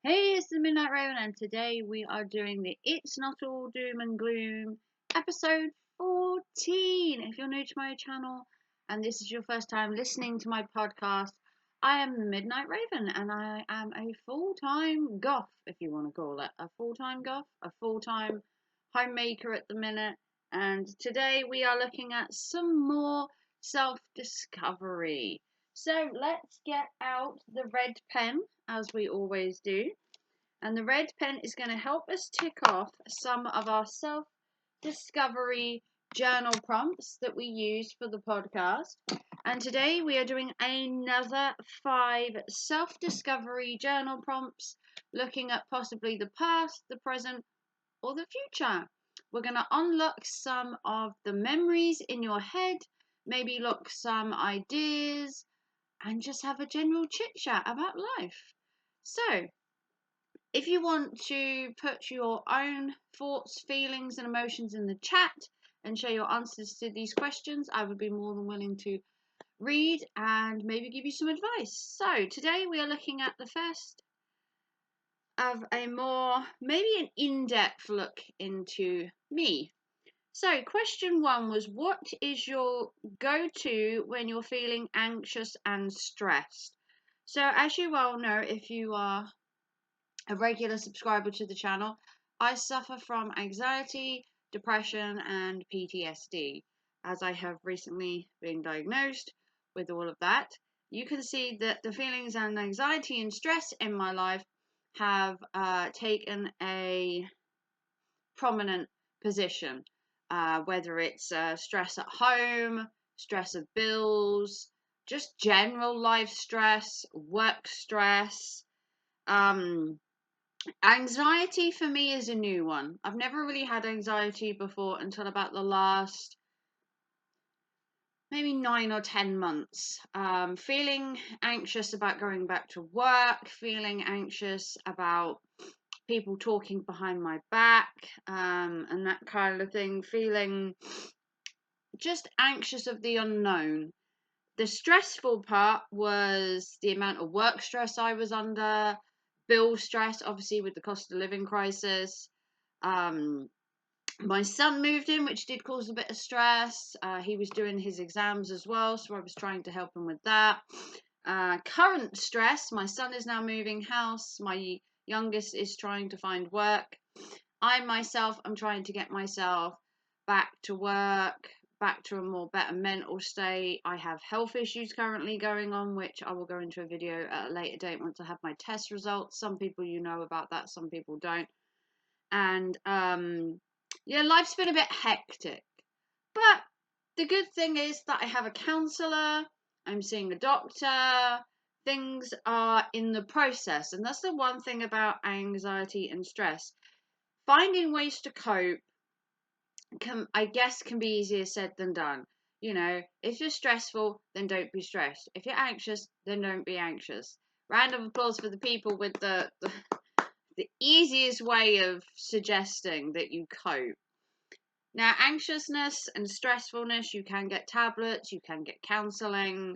Hey, it's the Midnight Raven, and today we are doing the It's Not All Doom and Gloom episode 14. If you're new to my channel and this is your first time listening to my podcast, I am the Midnight Raven and I am a full-time goth, if you want to call it. A full-time goth, a full-time homemaker at the minute. And today we are looking at some more self-discovery. So let's get out the red pen, as we always do. And the red pen is going to help us tick off some of our self-discovery journal prompts that we use for the podcast. And today we are doing another 5 self-discovery journal prompts, looking at possibly the past, the present, or the future. We're going to unlock some of the memories in your head, maybe look some ideas, and just have a general chit chat about life. So, if you want to put your own thoughts, feelings, and emotions in the chat and share your answers to these questions, I would be more than willing to read and maybe give you some advice. So, today we are looking at the first of a more, maybe an in-depth look into me. So, question 1 was, what is your go-to when you're feeling anxious and stressed? So, as you well know, if you are a regular subscriber to the channel, I suffer from anxiety, depression, and PTSD. As I have recently been diagnosed with all of that, you can see that the feelings and anxiety and stress in my life have taken a prominent position, whether it's stress at home, stress of bills, just general life stress, work stress. Anxiety for me is a new one. I've never really had anxiety before until about the last maybe 9 or 10 months. Feeling anxious about going back to work, feeling anxious about people talking behind my back, and that kind of thing, feeling just anxious of the unknown. The stressful part was the amount of work stress I was under, bill stress, obviously, with the cost of living crisis. My son moved in, which did cause a bit of stress. He was doing his exams as well, so I was trying to help him with that. Current stress, my son is now moving house. My youngest is trying to find work. I myself am trying to get myself back to work, back to a more better mental state. I have health issues currently going on, which I will go into a video at a later date once I have my test results. Some people know about that, some people don't. And life's been a bit hectic. But the good thing is that I have a counsellor, I'm seeing a doctor, things are in the process. And that's the one thing about anxiety and stress. Finding ways to cope can be easier said than done. If you're stressful, then don't be stressed. If you're anxious, then don't be anxious. Round of applause for the people with the easiest way of suggesting that you cope. Now, anxiousness and stressfulness, you can get tablets, you can get counselling.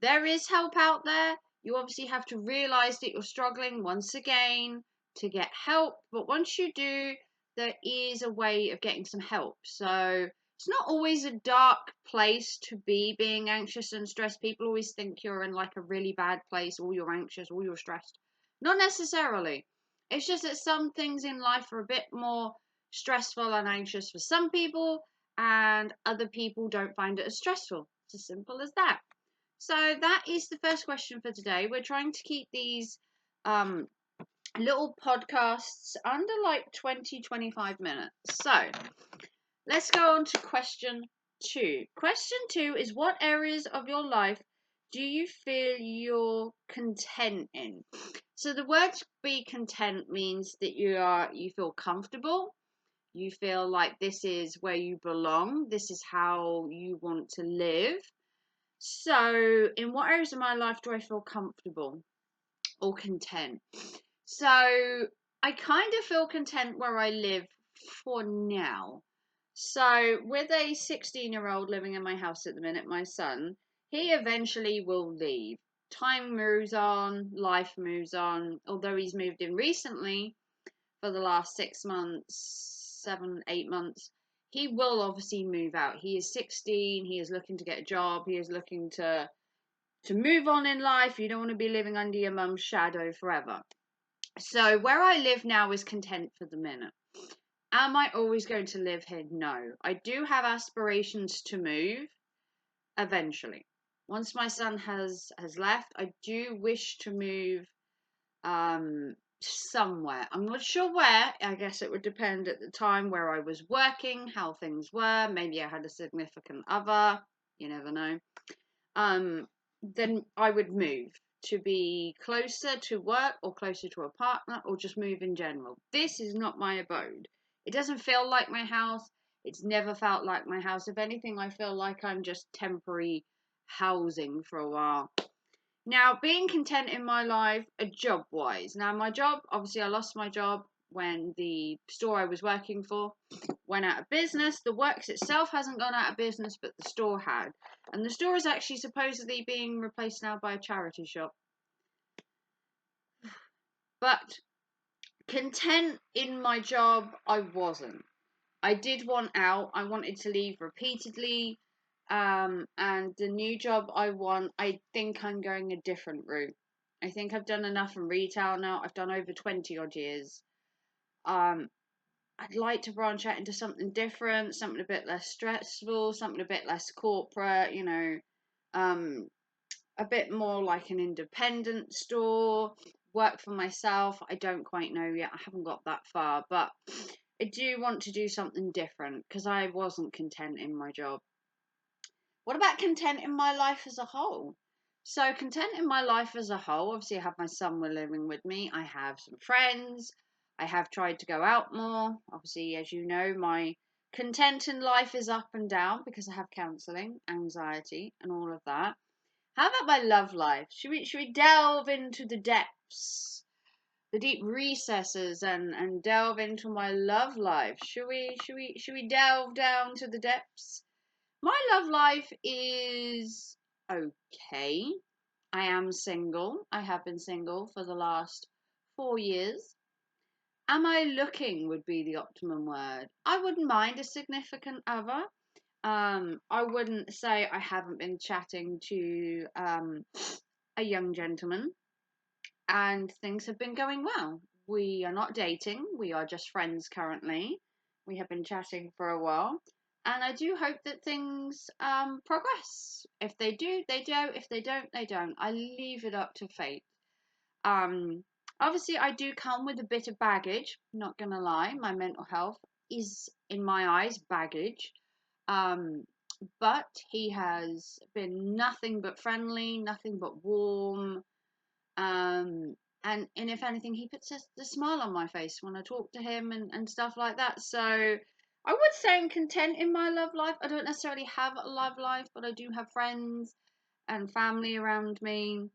There is help out there. You obviously have to realise that you're struggling once again to get help. But once you do, there is a way of getting some help. So it's not always a dark place to be being anxious and stressed. People always think you're in like a really bad place, or you're anxious, or you're stressed. Not necessarily. It's just that some things in life are a bit more stressful and anxious for some people, and other people don't find it as stressful. It's as simple as that. So that is the first question for today. We're trying to keep these little podcasts under like 20-25 minutes. So let's go on to question 2. Question 2 is, what areas of your life do you feel you're content in? So the word be content means that you feel comfortable. You feel like this is where you belong. This is how you want to live. So, in what areas of my life do I feel comfortable or content? So, I kind of feel content where I live for now. So, with a 16-year-old living in my house at the minute, my son, he eventually will leave. time moves on, life moves on. Although he's moved in recently for the last 6 months, 7, 8 months, he will obviously move out. He is 16. He is looking to get a job. He is looking to move on in life. You don't want to be living under your mum's shadow forever. So where I live now is content for the minute. Am I always going to live here? No. I do have aspirations to move eventually. Once my son has left, I do wish to move somewhere. I'm not sure where. I guess it would depend at the time where I was working, how things were. Maybe I had a significant other. You never know. Then I would move to be closer to work or closer to a partner or just move in general. This is not my abode. It doesn't feel like my house. It's never felt like my house. If anything, I feel like I'm just temporary housing for a while. Now, being content in my life, job wise. Now, my job, obviously, I lost my job when the store I was working for went out of business. The works itself hasn't gone out of business, but the store had. And the store is actually supposedly being replaced now by a charity shop. But content in my job, I wasn't. I did want out. I wanted to leave repeatedly. And the new job I want, I think I'm going a different route. I think I've done enough in retail now. I've done over 20 odd years. I'd like to branch out into something different, something a bit less stressful, something a bit less corporate, a bit more like an independent store, work for myself. I don't quite know yet. I haven't got that far, but I do want to do something different because I wasn't content in my job. What about content in my life as a whole? So, content in my life as a whole, obviously, I have my son living with me. I have some friends. I have tried to go out more. Obviously, as you know, my content in life is up and down because I have counselling, anxiety, and all of that. How about my love life? Should we delve into the depths, the deep recesses, and delve into my love life? Should we delve down to the depths? My love life is okay. I am single. I have been single for the last 4 years. Am I looking would be the optimum word. I wouldn't mind a significant other. I wouldn't say I haven't been chatting to a young gentleman and things have been going well. We are not dating. We are just friends currently. We have been chatting for a while. And I do hope that things progress. If they do, they do. If they don't, they don't. I leave it up to fate. Um, Obviously, I do come with a bit of baggage. Not gonna lie, my mental health is, in my eyes, baggage. Um, but he has been nothing but friendly, nothing but warm. And if anything, he puts the smile on my face when I talk to him and stuff like that. So I would say I'm content in my love life. I don't necessarily have a love life, but I do have friends and family around me.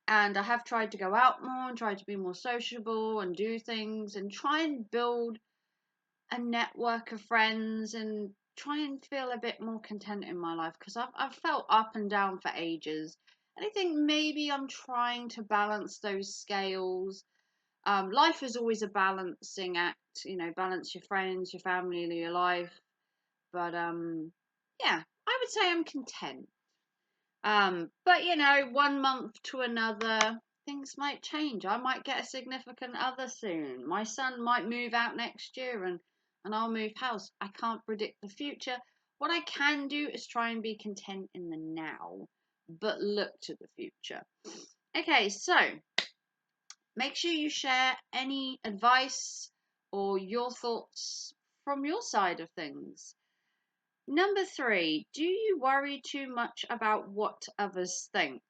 And I have tried to go out more and try to be more sociable and do things and try and build a network of friends and try and feel a bit more content in my life because I've felt up and down for ages. And I think maybe I'm trying to balance those scales. Life is always a balancing act, balance your friends, your family, your life. But yeah, I would say I'm content. But 1 month to another, things might change. I might get a significant other soon. My son might move out next year and I'll move house. I can't predict the future. What I can do is try and be content in the now, but look to the future. Okay, so make sure you share any advice or your thoughts from your side of things. Number 3, do you worry too much about what others think?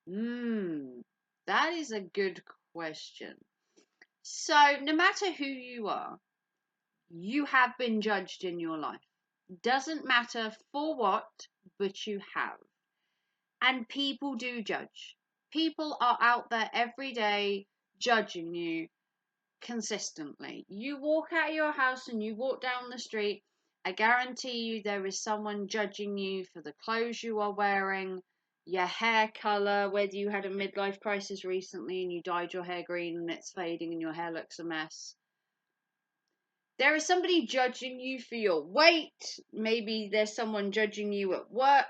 That is a good question. So, no matter who you are, you have been judged in your life. Doesn't matter for what, but you have. And people do judge. People are out there every day judging you consistently. You walk out of your house and you walk down the street, I guarantee you there is someone judging you for the clothes you are wearing, your hair colour, whether you had a midlife crisis recently and you dyed your hair green and it's fading and your hair looks a mess. There is somebody judging you for your weight. Maybe there's someone judging you at work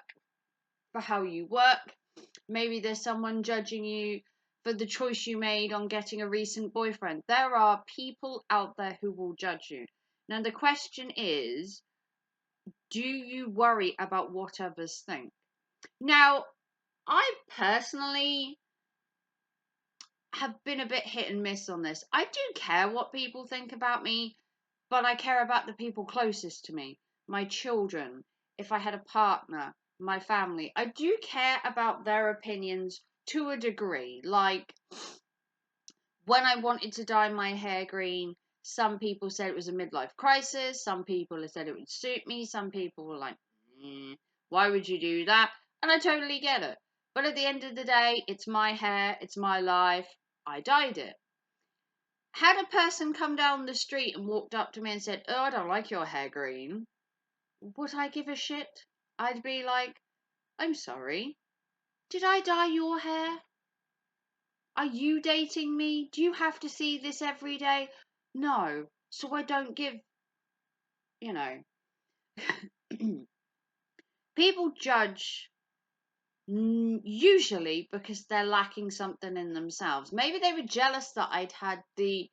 for how you work. Maybe there's someone judging you for the choice you made on getting a recent boyfriend. There are people out there who will judge you. Now, the question is, do you worry about what others think? Now, I personally have been a bit hit and miss on this. I do care what people think about me, but I care about the people closest to me, my children, if I had a partner, my family. I do care about their opinions to a degree. Like, when I wanted to dye my hair green, some people said it was a midlife crisis. Some people said it would suit me. Some people were like, why would you do that? And I totally get it. But at the end of the day, it's my hair, it's my life. I dyed it. Had a person come down the street and walked up to me and said, "Oh, I don't like your hair green," would I give a shit? I'd be like, "I'm sorry. Did I dye your hair? Are you dating me? Do you have to see this every day?" No. So I don't give, you know. People judge usually because they're lacking something in themselves. Maybe they were jealous that I'd had the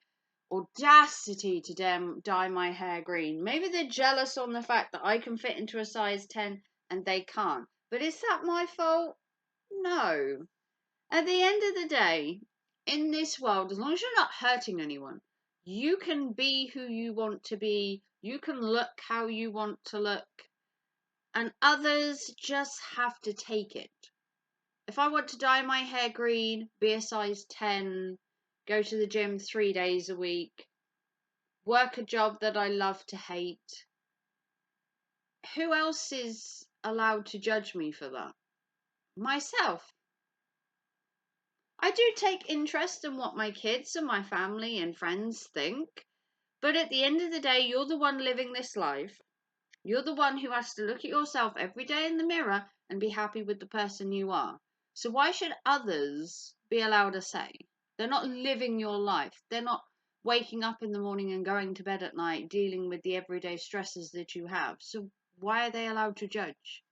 audacity to dye my hair green. Maybe they're jealous on the fact that I can fit into a size 10 and they can't. But is that my fault? No. At the end of the day, in this world, as long as you're not hurting anyone, you can be who you want to be. You can look how you want to look. And others just have to take it. If I want to dye my hair green, be a size 10, go to the gym 3 days a week, work a job that I love to hate, who else is allowed to judge me for that? Myself. I do take interest in what my kids and my family and friends think, but at the end of the day, you're the one living this life. You're the one who has to look at yourself every day in the mirror and be happy with the person you are. So why should others be allowed a say? They're not living your life. They're not waking up in the morning and going to bed at night dealing with the everyday stresses that you have. So why are they allowed to judge?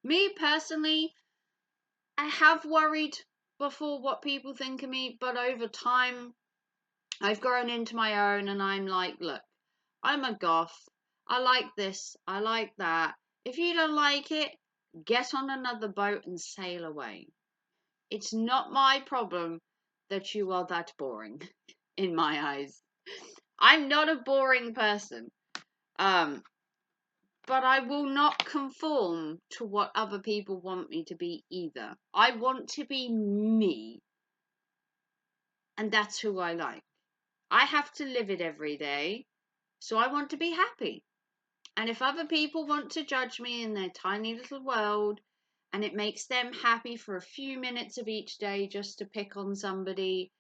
Me personally, I have worried before what people think of me, but over time I've grown into my own and I'm like, look, I'm a goth. I like this. I like that. If you don't like it, get on another boat and sail away. It's not my problem that you are that boring in my eyes. I'm not a boring person. Um, but I will not conform to what other people want me to be either. I want to be me, and that's who I like. I have to live it every day, so I want to be happy. And if other people want to judge me in their tiny little world, and it makes them happy for a few minutes of each day just to pick on somebody,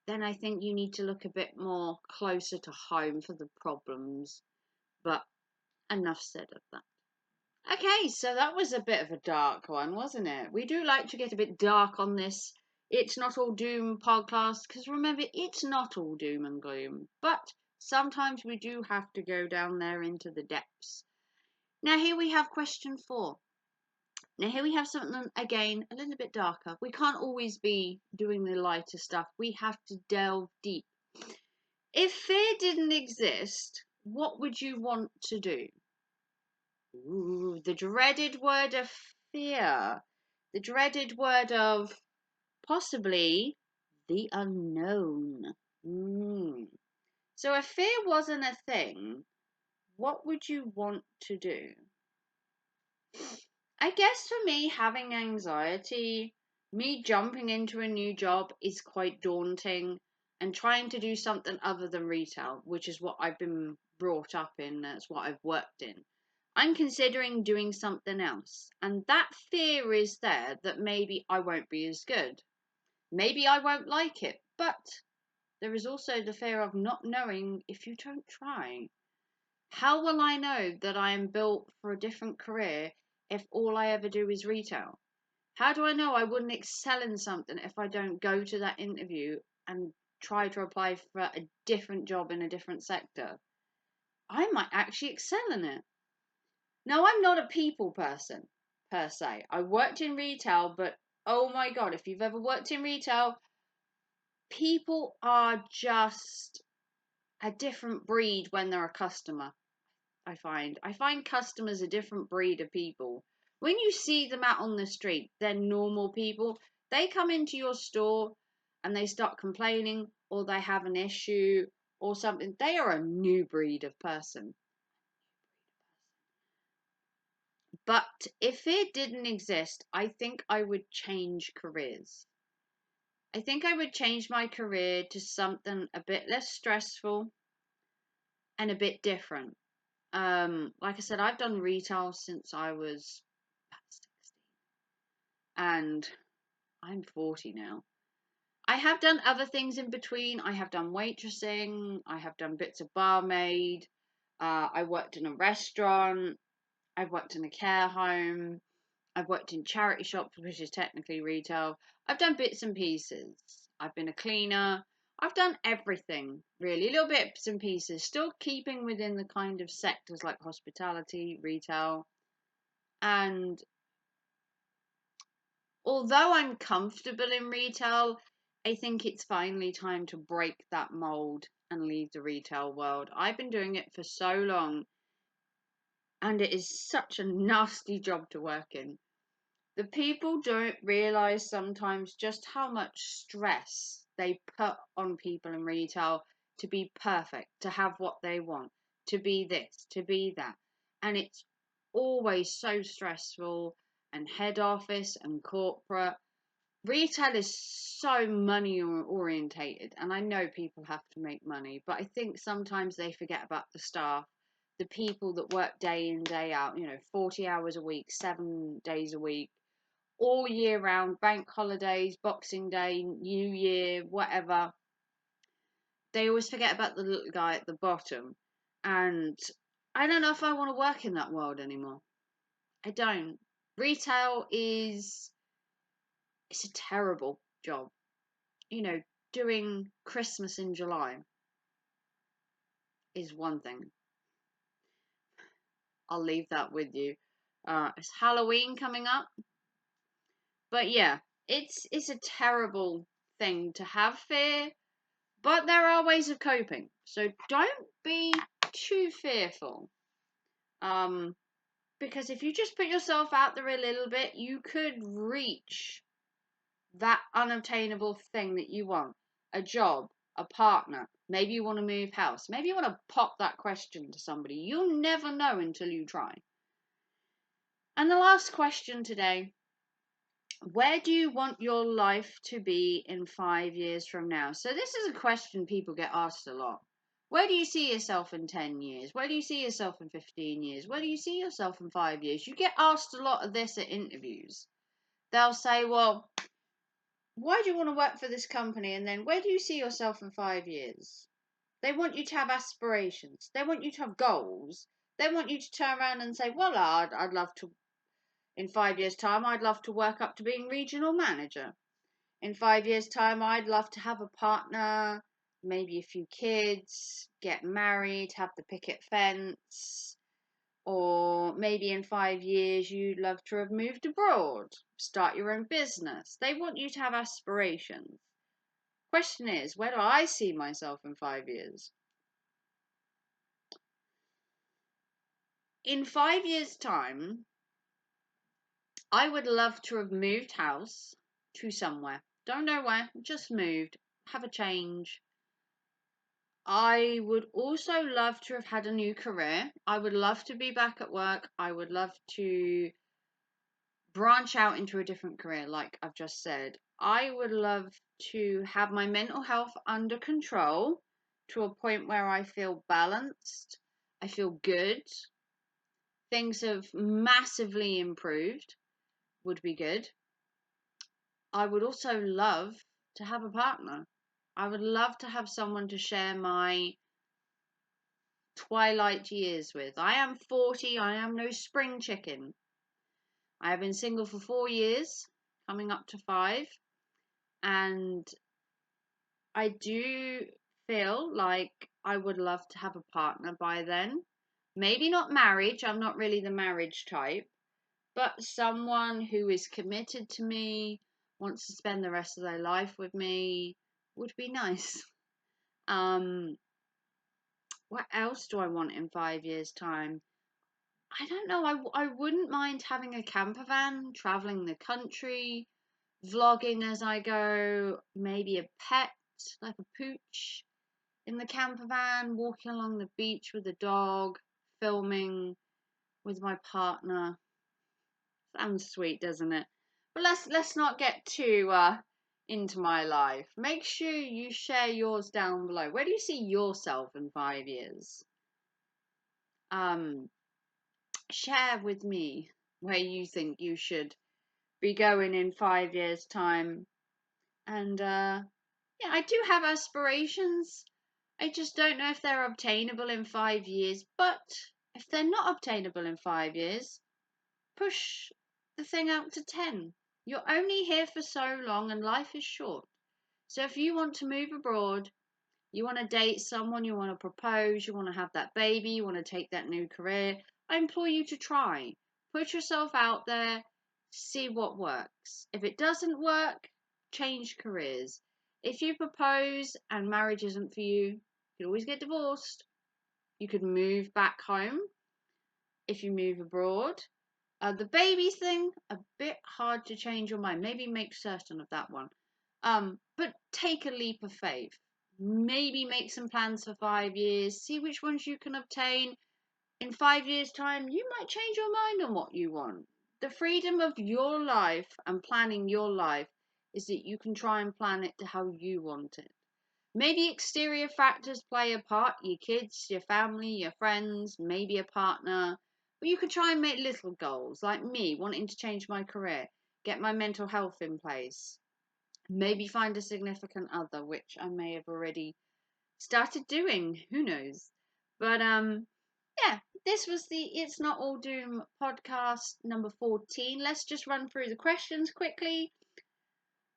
then I think you need to look a bit more closer to home for the problems. But enough said of that. Okay, so that was a bit of a dark one, wasn't it? We do like to get a bit dark on this It's Not All Doom podcast, because remember, it's not all doom and gloom, but sometimes we do have to go down there into the depths. Now, here we have question 4. Now, here we have something, again, a little bit darker. We can't always be doing the lighter stuff. We have to delve deep. If fear didn't exist, what would you want to do? Ooh, the dreaded word of fear. The dreaded word of possibly the unknown. So if fear wasn't a thing, what would you want to do? I guess for me, having anxiety, me jumping into a new job is quite daunting, and trying to do something other than retail, which is what I've been brought up in, that's what I've worked in. I'm considering doing something else, and that fear is there that maybe I won't be as good. Maybe I won't like it, but there is also the fear of not knowing if you don't try. How will I know that I am built for a different career if all I ever do is retail? How do I know I wouldn't excel in something if I don't go to that interview and try to apply for a different job in a different sector? I might actually excel in it. Now, I'm not a people person per se. I worked in retail, but oh my God, if you've ever worked in retail, people are just a different breed when they're a customer. I find customers a different breed of people. When you see them out on the street, they're normal people. They come into your store and they start complaining, or they have an issue or something. They are a new breed of person. But if it didn't exist, I think I would change careers. I think I would change my career to something a bit less stressful and a bit different. Like I said, I've done retail since I was about 16, and I'm 40 now. I have done other things in between. I have done waitressing. I have done bits of barmaid. I worked in a restaurant. I've worked in a care home. I've worked in charity shops, which is technically retail. I've done bits and pieces. I've been a cleaner. I've done everything, really. Little bits and pieces, still keeping within the kind of sectors like hospitality, retail. And although I'm comfortable in retail, I think it's finally time to break that mold and leave the retail world. I've been doing it for so long, and it is such a nasty job to work in. The people don't realize sometimes just how much stress they put on people in retail to be perfect, to have what they want, to be this, to be that. And it's always so stressful, and head office and corporate. Retail is so money orientated, and I know people have to make money, but I think sometimes they forget about the staff, the people that work day in, day out, 40 hours a week, 7 days a week, all year round, bank holidays, Boxing Day, New Year, whatever. They always forget about the little guy at the bottom. And I don't know if I want to work in that world anymore. I don't. Retail is, it's a terrible job. Doing Christmas in July is one thing. I'll leave that with you. It's Halloween coming up. But yeah, it's a terrible thing to have fear. But there are ways of coping, so don't be too fearful. Because if you just put yourself out there a little bit, you could reach that unobtainable thing that you want. A job, a partner. Maybe you want to move house. Maybe you want to pop that question to somebody. You'll never know until you try. And the last question today: where do you want your life to be in 5 years from now? So this is a question people get asked a lot. Where do you see yourself in 10 years? Where do you see yourself in 15 years? Where do you see yourself in 5 years? You get asked a lot of this at interviews. They'll say, well, why do you want to work for this company? And then, where do you see yourself in 5 years? They want you to have aspirations. They want you to have goals. They want you to turn around and say, well, I'd love to, in 5 years' time, I'd love to work up to being regional manager. In 5 years' time, I'd love to have a partner, maybe a few kids, get married, have the picket fence. Or maybe in 5 years, you'd love to have moved abroad, start your own business. They want you to have aspirations. Question is, where do I see myself in 5 years? In 5 years' time, I would love to have moved house to somewhere. Don't know where, just moved, have a change. I would also love to have had a new career. I would love to be back at work. I would love to branch out into a different career, like I've just said. I would love to have my mental health under control to a point where I feel balanced, I feel good. Things have massively improved, would be good. I would also love to have a partner. I would love to have someone to share my twilight years with. I am 40, I am no spring chicken. I have been single for 4 years. coming up to 5. And I do feel like I would love to have a partner by then. Maybe not marriage, I'm not really the marriage type, but someone who is committed to me, wants to spend the rest of their life with me would be nice. What else do I want in 5 years' time? I don't know. I wouldn't mind having a camper van, traveling the country, vlogging as I go, maybe a pet, like a pooch in the camper van, walking along the beach with the dog, filming with my partner. Sounds sweet, doesn't it? But let's not get too into my life. Make sure you share yours down below. Where do you see yourself in 5 years? Share with me where you think you should be going in 5 years' time. And yeah, I do have aspirations. I just don't know if they're obtainable in 5 years. But if they're not obtainable in 5 years, push the thing out to 10. You're only here for so long and life is short. So if you want to move abroad, you want to date someone, you want to propose, you want to have that baby, you want to take that new career, I implore you to try. Put yourself out there, see what works. If it doesn't work, change careers. If you propose and marriage isn't for you, you could always get divorced. You could move back home if you move abroad. The baby thing, a bit hard to change your mind. Maybe make certain of that one. But take a leap of faith. Maybe make some plans for 5 years. See which ones you can obtain. In 5 years' time, you might change your mind on what you want. The freedom of your life and planning your life is that you can try and plan it to how you want it. Maybe exterior factors play a part, your kids, your family, your friends, maybe a partner. But you could try and make little goals, like me, wanting to change my career, get my mental health in place. Maybe find a significant other, which I may have already started doing. Who knows? But yeah, this was the It's Not All Doom podcast number 14. Let's just run through the questions quickly.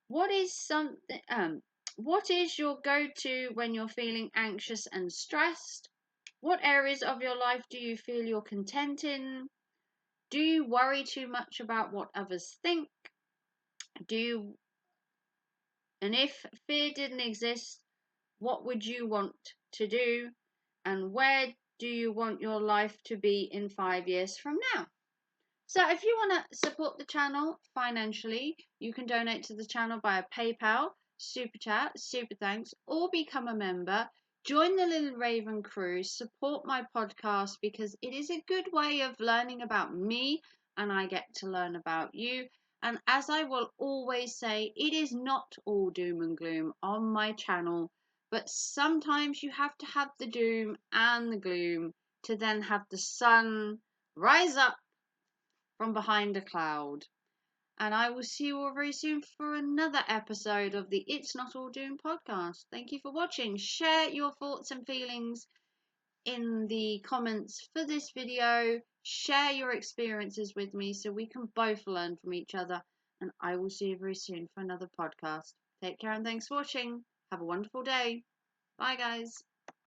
What is your go-to when you're feeling anxious and stressed? What areas of your life do you feel you're content in? Do you worry too much about what others think? And if fear didn't exist, what would you want to do? And where do you want your life to be in 5 years from now? So if you want to support the channel financially, you can donate to the channel via PayPal, Super Chat, Super Thanks, or become a member. Join the Little Raven crew, support my podcast because it is a good way of learning about me and I get to learn about you. And as I will always say, it is not all doom and gloom on my channel, but sometimes you have to have the doom and the gloom to then have the sun rise up from behind a cloud. And I will see you all very soon for another episode of the It's Not All Doom podcast. Thank you for watching. Share your thoughts and feelings in the comments for this video. Share your experiences with me so we can both learn from each other. And I will see you very soon for another podcast. Take care and thanks for watching. Have a wonderful day. Bye, guys.